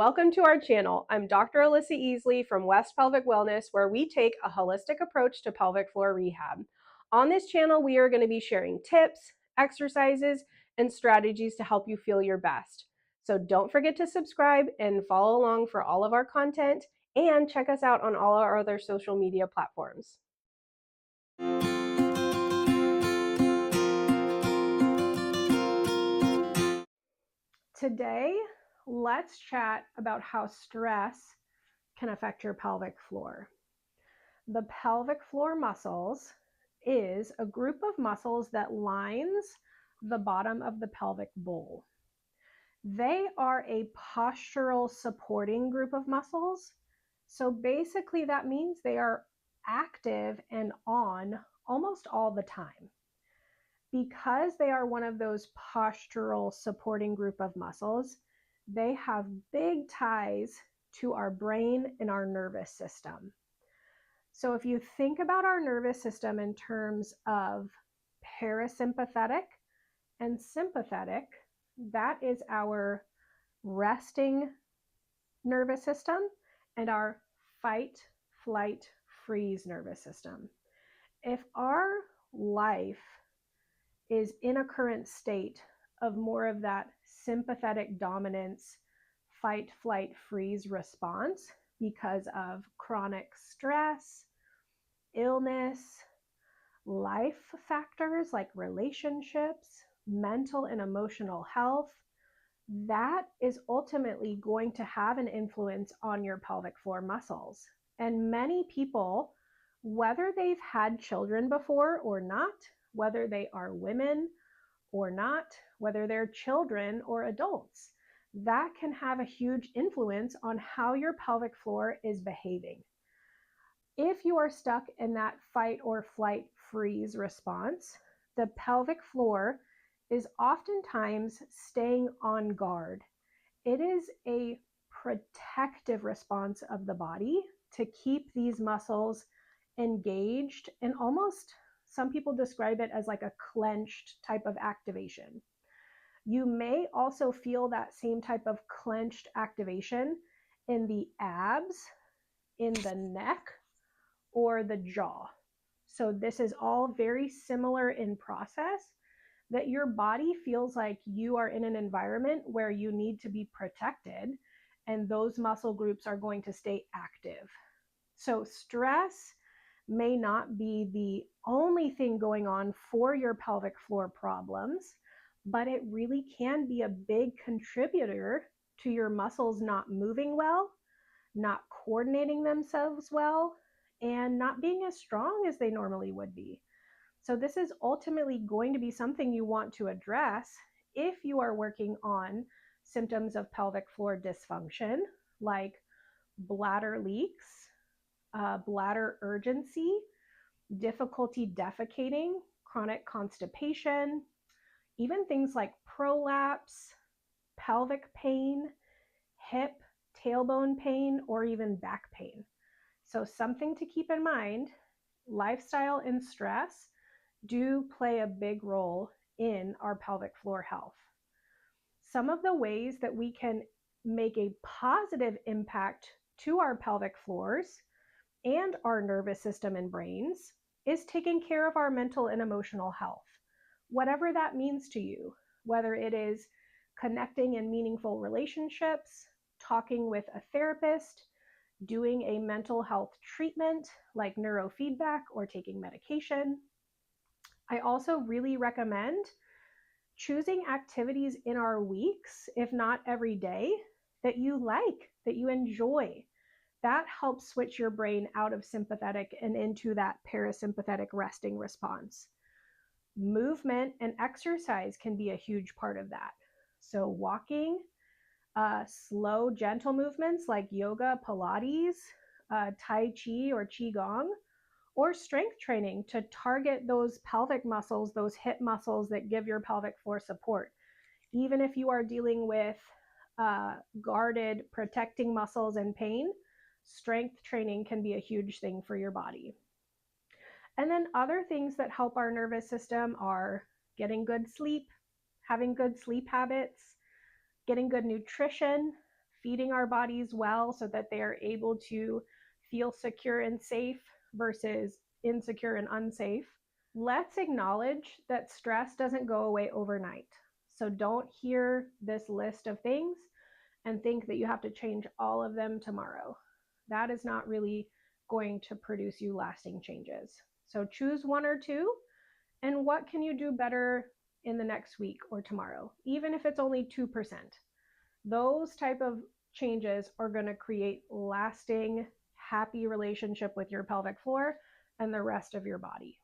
welcome to our channel. I'm Dr. Alyssa Easley from West Pelvic Wellness, where we take a holistic approach to pelvic floor rehab. On this channel, we are going to be sharing tips, exercises, and strategies to help you feel your best. So don't forget to subscribe and follow along for all of our content, and check us out on all our other social media platforms. Today, let's chat about how stress can affect your pelvic floor. The pelvic floor muscles is a group of muscles that lines the bottom of the pelvic bowl. They are a postural supporting group of muscles. So basically that means they are active and on almost all the time. Because they are one of those postural supporting group of muscles, they have big ties to our brain and our nervous system. So if you think about our nervous system in terms of parasympathetic and sympathetic, that is our resting nervous system and our fight, flight, freeze nervous system. If our life is in a current state of more of that sympathetic dominance, fight, flight, freeze response because of chronic stress, illness, life factors like relationships, mental and emotional health, that is ultimately going to have an influence on your pelvic floor muscles. And many people, whether they've had children before or not, whether they are women or not, whether they're children or adults, that can have a huge influence on how your pelvic floor is behaving. If you are stuck in that fight or flight freeze response, the pelvic floor is oftentimes staying on guard. It is a protective response of the body to keep these muscles engaged, and almost some people describe it as like a clenched type of activation. You may also feel that same type of clenched activation in the abs, in the neck, or the jaw. So this is all very similar in process, that your body feels like you are in an environment where you need to be protected, and those muscle groups are going to stay active. So stress may not be the only thing going on for your pelvic floor problems, but it really can be a big contributor to your muscles not moving well, not coordinating themselves well, and not being as strong as they normally would be. So this is ultimately going to be something you want to address if you are working on symptoms of pelvic floor dysfunction, like bladder leaks, bladder urgency, difficulty defecating, chronic constipation, even things like prolapse, pelvic pain, hip, tailbone pain, or even back pain. So something to keep in mind, lifestyle and stress do play a big role in our pelvic floor health. Some of the ways that we can make a positive impact to our pelvic floors and our nervous system and brains is taking care of our mental and emotional health, whatever that means to you, whether it is connecting in meaningful relationships, talking with a therapist, doing a mental health treatment like neurofeedback or taking medication. I also really recommend choosing activities in our weeks, if not every day, that you like, that you enjoy. That helps switch your brain out of sympathetic and into that parasympathetic resting response. Movement and exercise can be a huge part of that. So walking, slow, gentle movements like yoga, Pilates, Tai Chi or Qigong, or strength training to target those pelvic muscles, those hip muscles that give your pelvic floor support. Even if you are dealing with guarded, protecting muscles and pain, strength training can be a huge thing for your body. And then other things that help our nervous system are getting good sleep, having good sleep habits, getting good nutrition, feeding our bodies well so that they are able to feel secure and safe versus insecure and unsafe. Let's acknowledge that stress doesn't go away overnight. So don't hear this list of things and think that you have to change all of them tomorrow. That is not really going to produce you lasting changes. So choose one or two, and what can you do better in the next week or tomorrow, even if it's only 2%. Those type of changes are going to create lasting, happy relationship with your pelvic floor and the rest of your body.